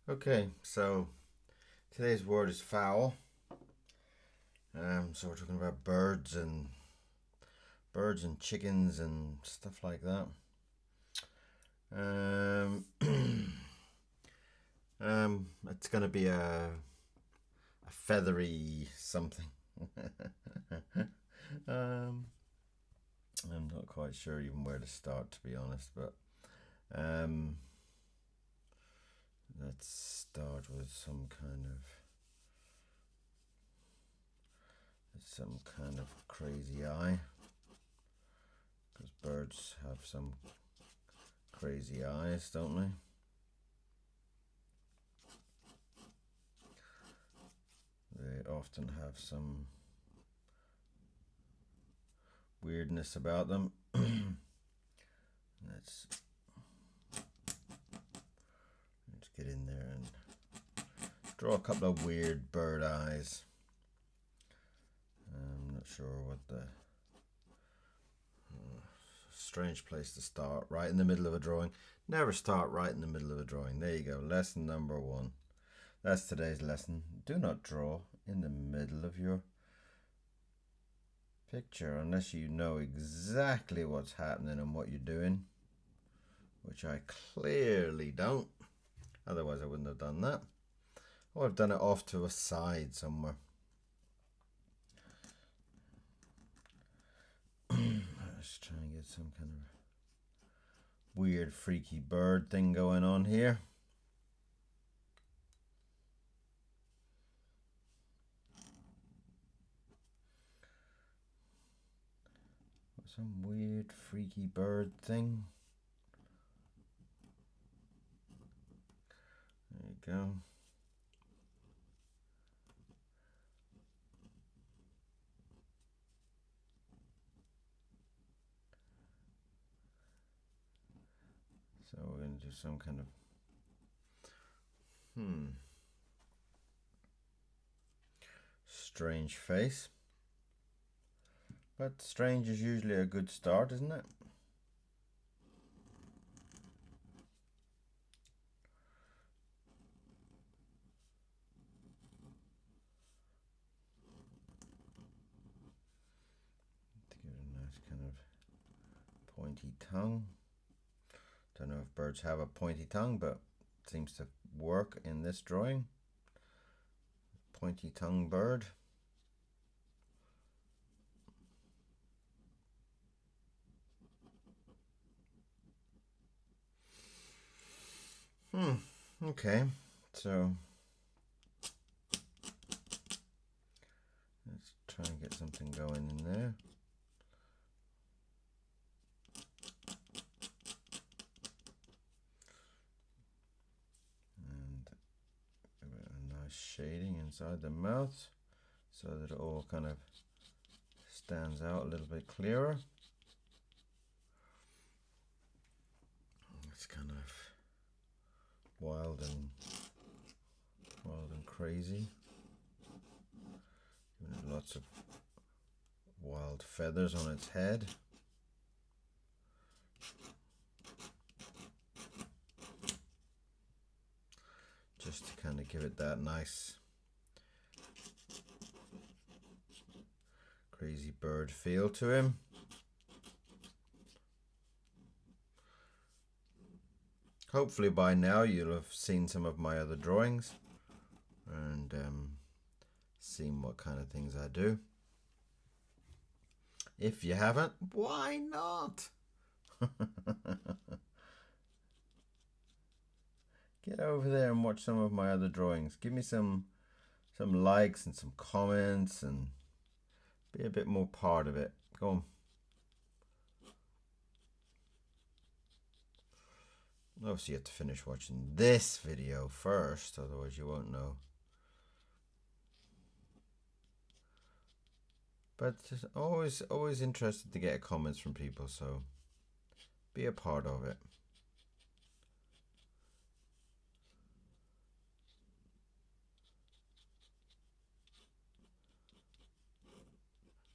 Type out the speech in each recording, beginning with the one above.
Okay, so today's word is fowl. So we're talking about birds and chickens and stuff like that. Um, it's gonna be a feathery something. um, I'm not quite sure even where to start, to be honest, but um, let's start with some kind of crazy eye, because birds have some crazy eyes, don't they? They often have some weirdness about them. let's let's get in there and draw a couple of weird bird eyes. I'm not sure what the strange place to start. Right in the middle of a drawing. Never start right in the middle of a drawing. There you go. Lesson number 1. That's today's lesson. Do not draw in the middle of your picture unless you know exactly what's happening and what you're doing, which I clearly don't. Otherwise I wouldn't have done that. Or I've done it off to a side somewhere. Let's try and get some kind of weird freaky bird thing going on here. Some weird freaky bird thing. There you go. So we're going to do some kind of strange face. But strange is usually a good start, isn't it? To give it a nice kind of pointy tongue. Don't know if birds have a pointy tongue, but it seems to work in this drawing. Pointy tongue bird. Okay, so let's try and get something going in there. And a nice shading inside the mouth so that it all kind of stands out a little bit clearer. It's kind of wild and crazy. Lots of wild feathers on its head. Just to kind of give it that nice crazy bird feel to him. Hopefully by now you'll have seen some of my other drawings and seen what kind of things I do. If you haven't, why not? Get over there and watch some of my other drawings. Give me some likes and some comments and be a bit more part of it. Go on. Obviously you have to finish watching this video first, otherwise you won't know. But always interested to get comments from people, so be a part of it.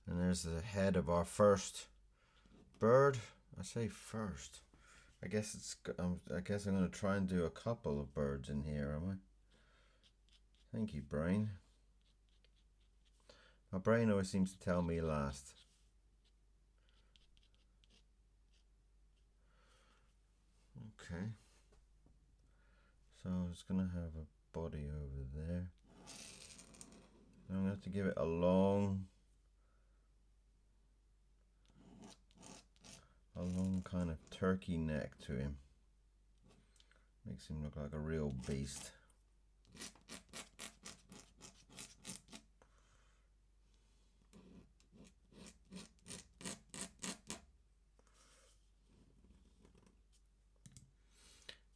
And there's the head of our first bird. I say first. I guess I guess I'm going to try and do a couple of birds in here, am I? Thank you, brain. My brain always seems to tell me last. Okay. So it's going to have a body over there. I'm going to have to give it a long kind of turkey neck to him. Makes him look like a real beast.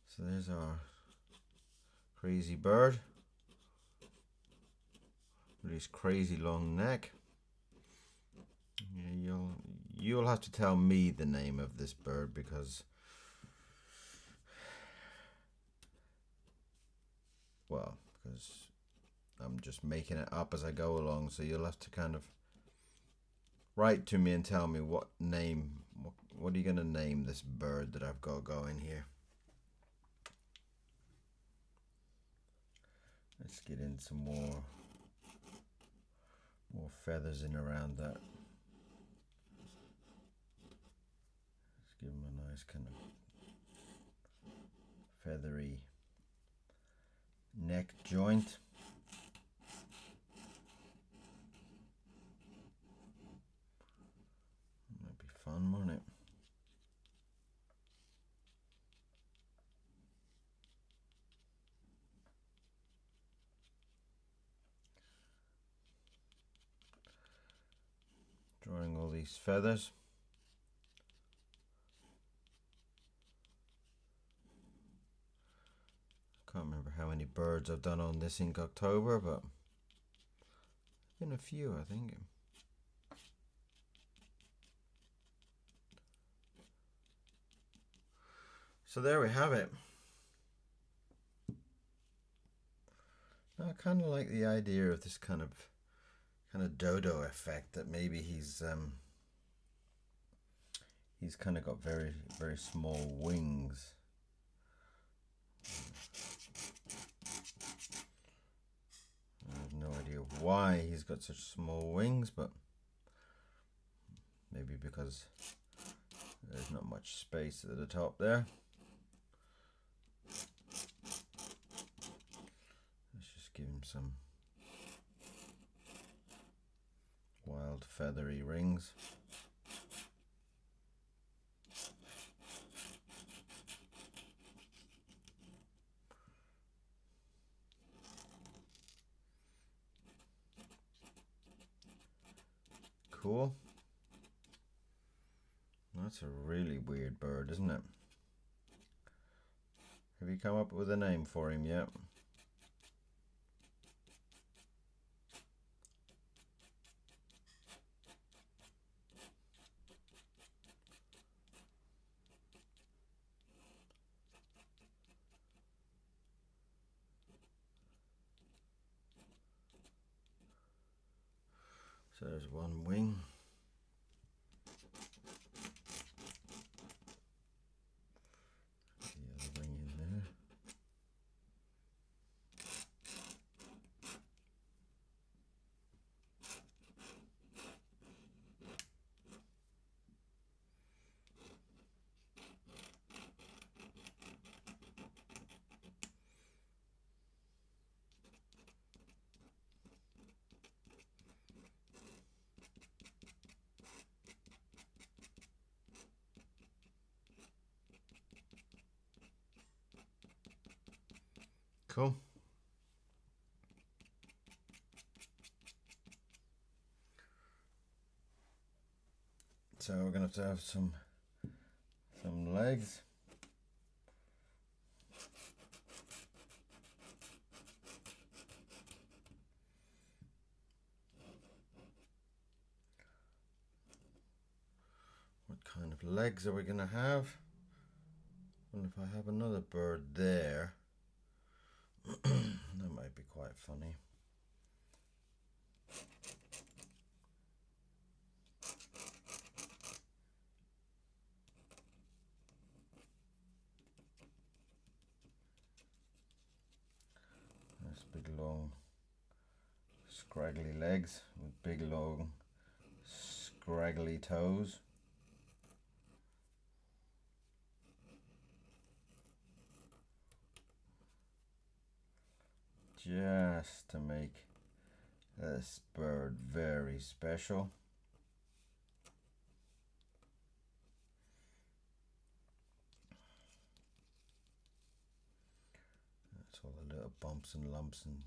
So there's our crazy bird with his crazy long neck. Yeah, you'll have to tell me the name of this bird because, well, because I'm just making it up as I go along. So you'll have to kind of write to me and tell me what name. What are you going to name this bird that I've got going here? Let's get in some more feathers in around that. Let's give him a nice kind of feathery neck joint. Might be fun, won't it? Drawing all these feathers. Can't remember how many birds I've done on this Inktober, but been a few, I think. So there we have it. Now, I kind of like the idea of this kind of dodo effect, that maybe he's kind of got very, very small wings. I have no idea why he's got such small wings, but maybe because there's not much space at the top there. Let's just give him some wild feathery rings. Cool. That's a really weird bird, isn't it? Have you come up with a name for him yet? So there's one wing. The other wing in there. Cool. So we're gonna have to have some legs. What kind of legs are we gonna have? Well, if I have another bird there, that might be quite funny. big long scraggly legs with big long scraggly toes. Just to make this bird very special. That's all the little bumps and lumps and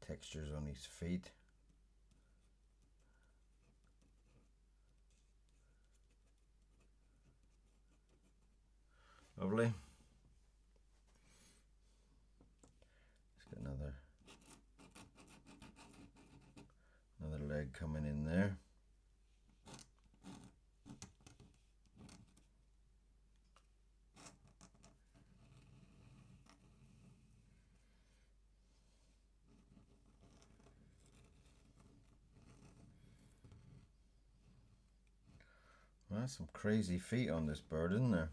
textures on his feet. Lovely. Let's get another leg coming in there. Well, that's some crazy feet on this bird, isn't there?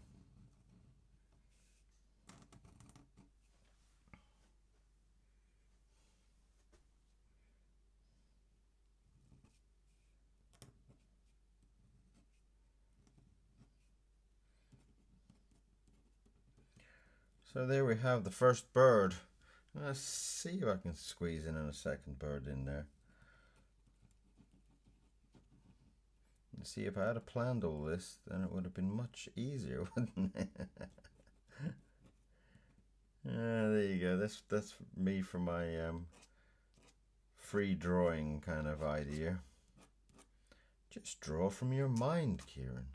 So there we have the first bird. Let's see if I can squeeze in a second bird in there. And see, if I had planned all this, then it would have been much easier, wouldn't it? There you go. That's me for my free drawing kind of idea. Just draw from your mind, Kieron.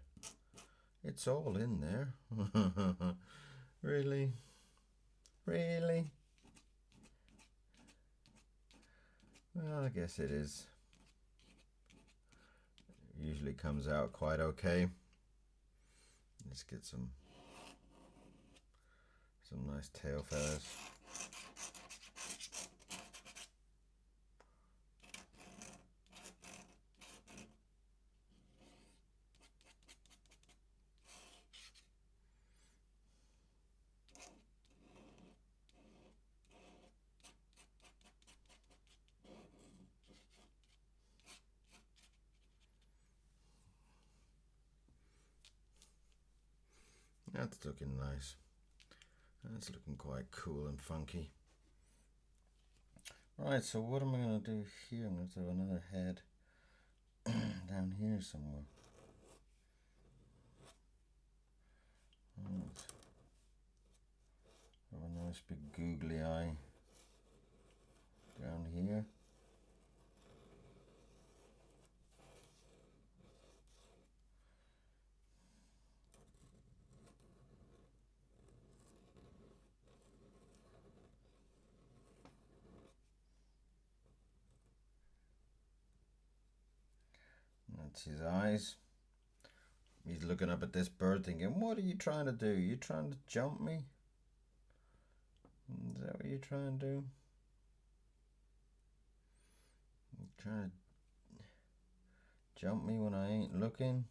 It's all in there. Really? Really? Well, I guess it is. It usually comes out quite okay. Let's get some nice tail feathers. That's looking nice. That's looking quite cool and funky. Right, so what am I going to do here? I'm going to throw another head down here somewhere. Right. Have a nice big googly eye down here. That's his eyes. He's looking up at this bird thinking, what are you trying to do? You trying to jump me? Is that what you're trying to do? You trying to jump me when I ain't looking?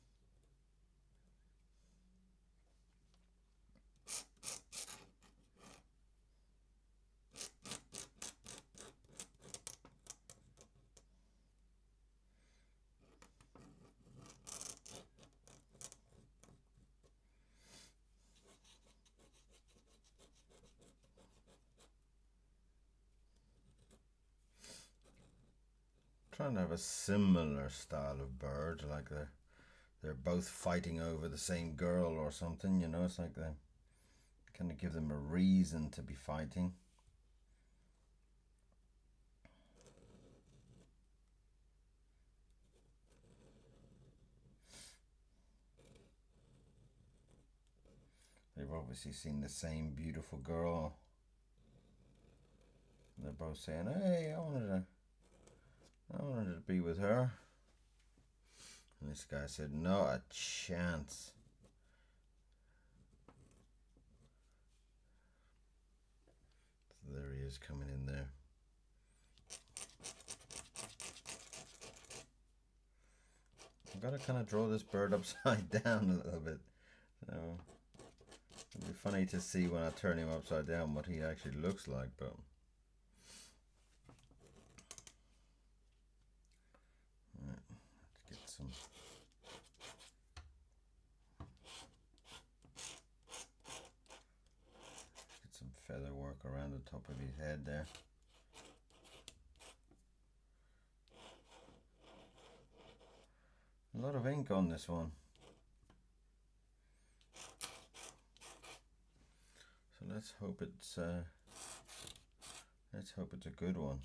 Trying to have a similar style of bird, like they're both fighting over the same girl or something, you know. It's like they kind of give them a reason to be fighting. They've obviously seen the same beautiful girl. They're both saying, hey, I wanted to be with her. And this guy said, not a chance. So there he is coming in there. I've got to kind of draw this bird upside down a little bit. So it'll be funny to see when I turn him upside down what he actually looks like, but some feather work around the top of his head there. A lot of ink on this one. So let's hope it's a good one.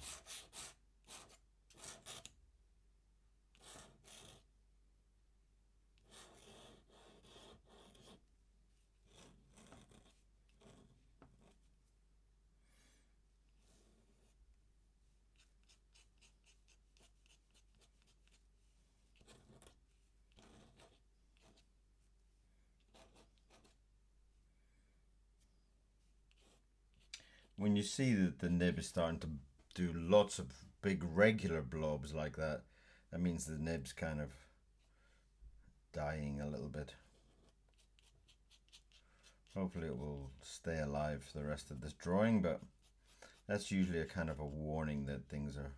When you see that the nib is starting to do lots of big regular blobs like that, that means the nib's kind of dying a little bit. Hopefully it will stay alive for the rest of this drawing, but that's usually a kind of a warning that things are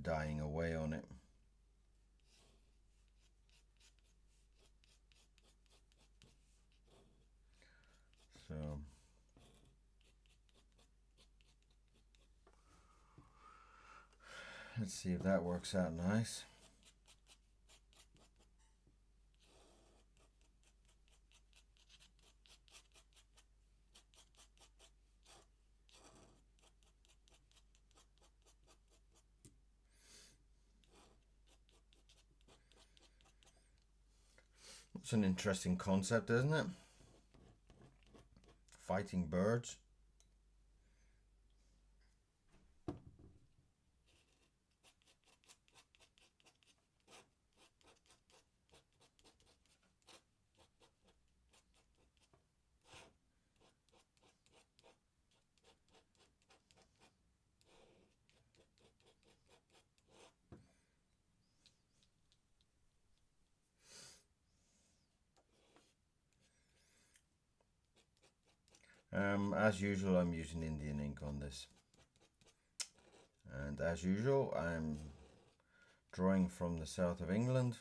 dying away on it. So let's see if that works out nice. It's an interesting concept, isn't it? Fighting birds. As usual, I'm using Indian ink on this. And as usual, I'm drawing from the south of England.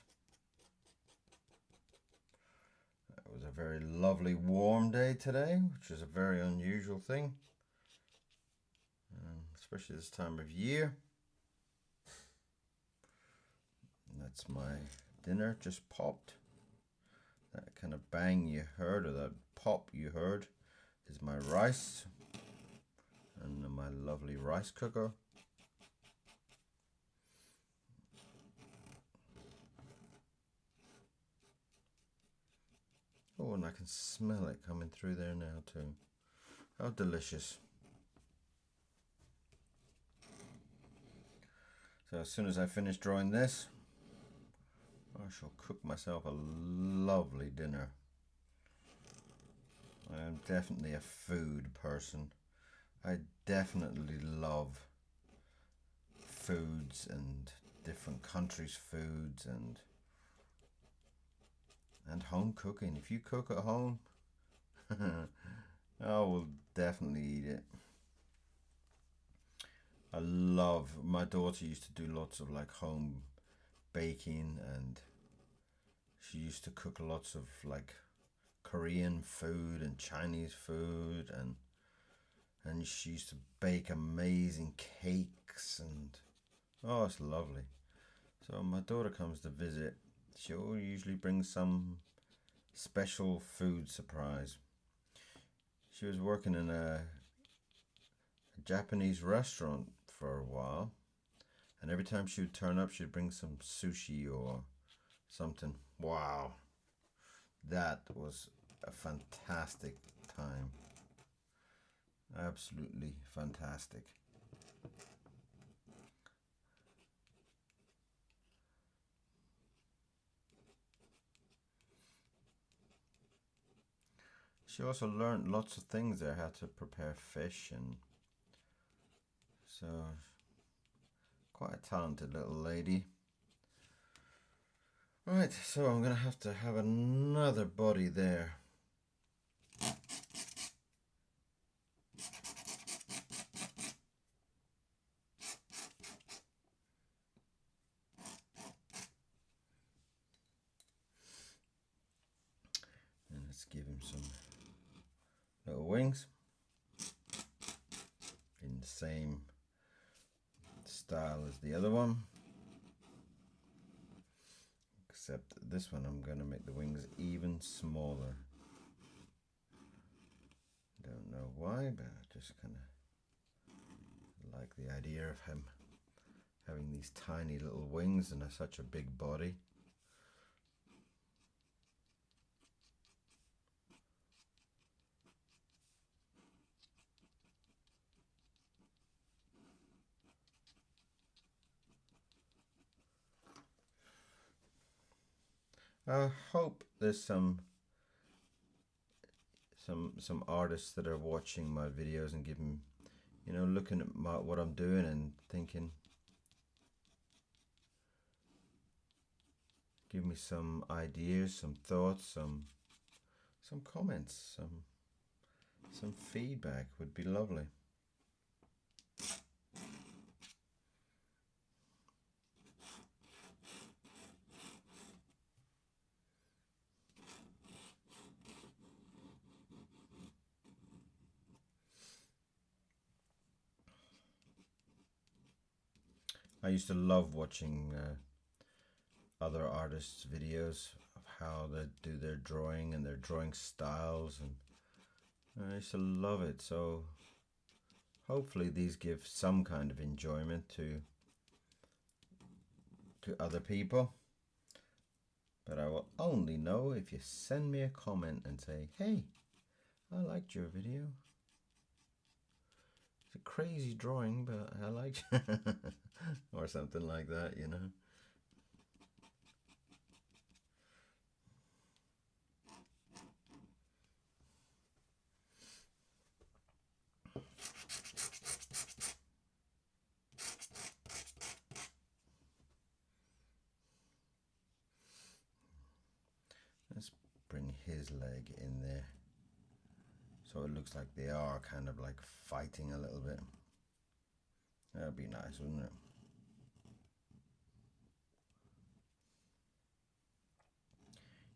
It was a very lovely warm day today, which is a very unusual thing, especially this time of year. And that's my dinner just popped. That kind of bang you heard, or that pop you heard, is my rice and my lovely rice cooker. Oh, and I can smell it coming through there now too. How delicious. So as soon as I finish drawing this, I shall cook myself a lovely dinner. I am definitely a food person. I definitely love foods and different countries' foods and home cooking. If you cook at home, I will definitely eat it. I love, my daughter used to do lots of like home baking, and she used to cook lots of like Korean food and Chinese food, and she used to bake amazing cakes, and oh, it's lovely. So when my daughter comes to visit, she'll usually bring some special food surprise. She was working in a Japanese restaurant for a while, and every time she would turn up, she'd bring some sushi or something. Wow, that was a fantastic time. Absolutely fantastic. She also learned lots of things there, how to prepare fish, and so quite a talented little lady. Right, so I'm going to have another body there. Let's give him some little wings in the same style as the other one, except this one I'm going to make the wings even smaller. Don't know why, but I just kind of like the idea of him having these tiny little wings and such a big body. I hope there's some artists that are watching my videos and giving, looking at what I'm doing and thinking, give me some ideas, some thoughts, some comments, some feedback would be lovely. I used to love watching other artists' videos of how they do their drawing and their drawing styles, and I used to love it. So hopefully these give some kind of enjoyment to other people. But I will only know if you send me a comment and say, hey, I liked your video. It's a crazy drawing, but I liked or something like that, Let's bring his leg in there so it looks like they are kind of like fighting a little bit. That'd be nice, wouldn't it?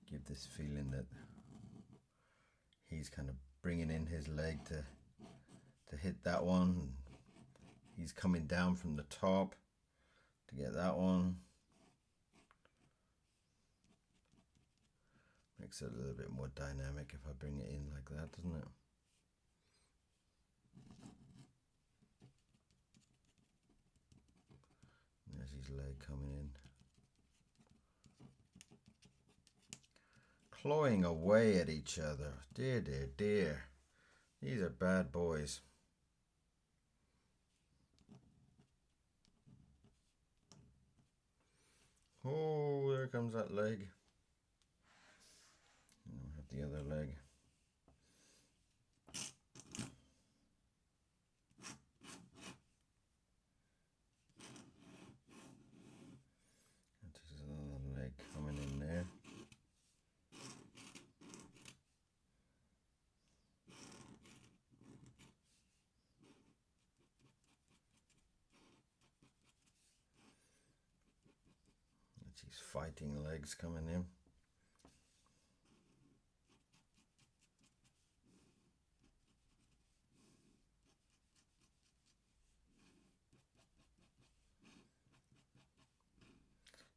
Give this feeling that he's kind of bringing in his leg to hit that one. He's coming down from the top to get that one. Makes it a little bit more dynamic if I bring it in like that, doesn't it? There's his leg coming in. Clawing away at each other. Dear, dear, dear. These are bad boys. Oh, there comes that leg. And we'll have the other leg. There's another leg coming in there. That's his fighting legs coming in.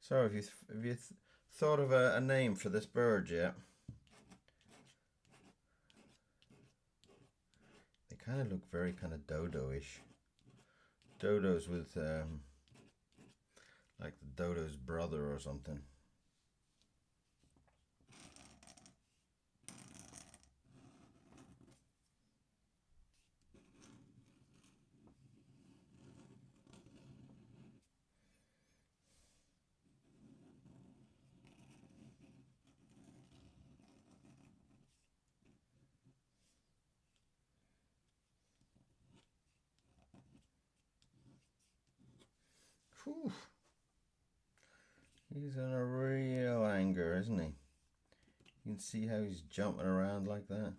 So have you thought of a name for this bird yet? They kind of look very kind of dodo-ish. Dodos with like the dodo's brother or something. Whew. He's in a real anger, isn't he? You can see how he's jumping around like that.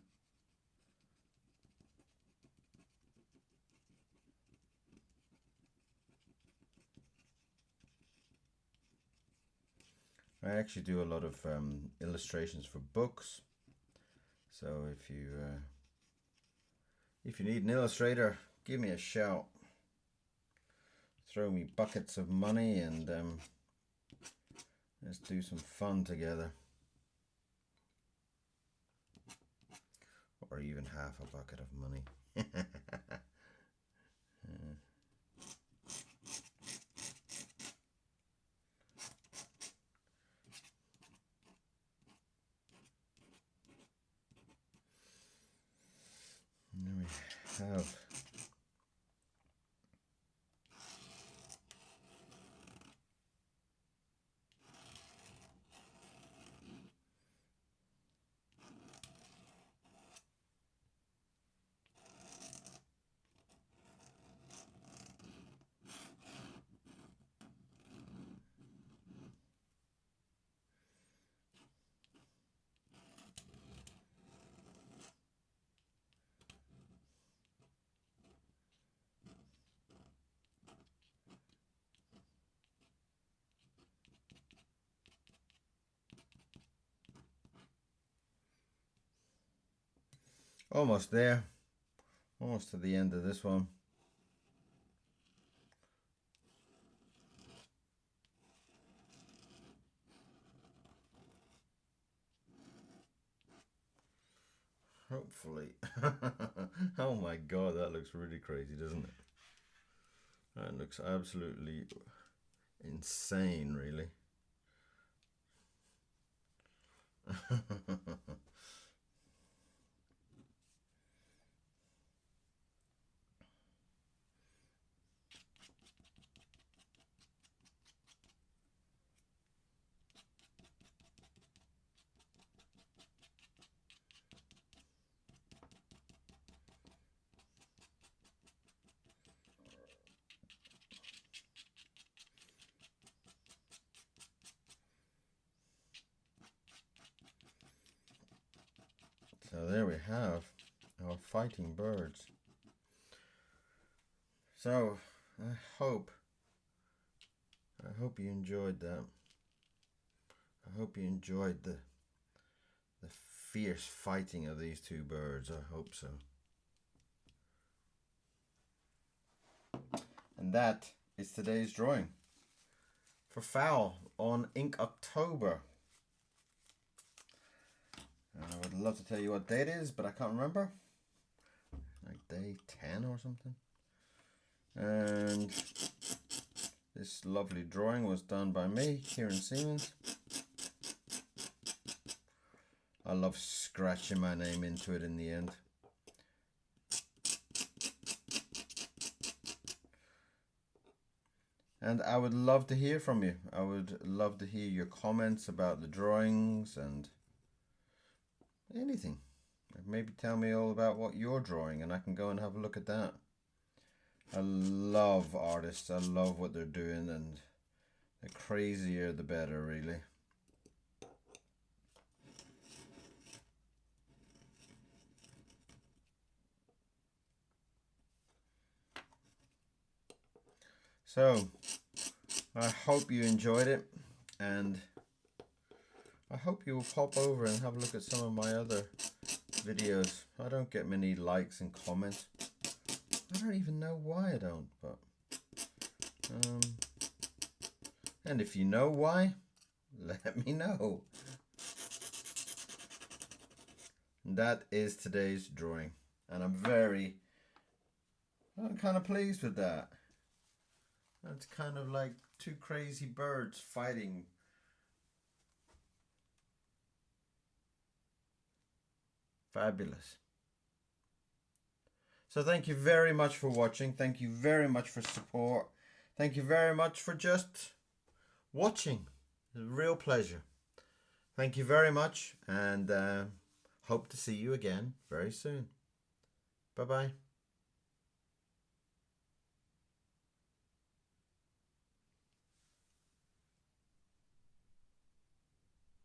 I actually do a lot of illustrations for books, So if you need an illustrator, give me a shout. Throw me buckets of money and let's do some fun together. Or even half a bucket of money. And there we have almost there. Almost to the end of this one. Hopefully. Oh my god, that looks really crazy, doesn't it? That looks absolutely insane, really. So there we have our fighting birds. So I hope you enjoyed that. I hope you enjoyed the fierce fighting of these two birds. I hope so. And that is today's drawing for Fowl on Inktober. I would love to tell you what date it is, but I can't remember. Like day 10 or something. And this lovely drawing was done by me, Kieron. I love scratching my name into it in the end. And I would love to hear from you. I would love to hear your comments about the drawings and anything. Maybe tell me all about what you're drawing and I can go and have a look at that. I love artists. I love what they're doing, and the crazier the better, really. So I hope you enjoyed it, and I hope you will pop over and have a look at some of my other videos. I don't get many likes and comments. I don't even know why I don't, but and if you know why, let me know. And that is today's drawing, and I'm kind of pleased with that. That's kind of like two crazy birds fighting. Fabulous. So thank you very much for watching. Thank you very much for support. Thank you very much for just watching. It's a real pleasure. Thank you very much, and hope to see you again very soon. Bye-bye.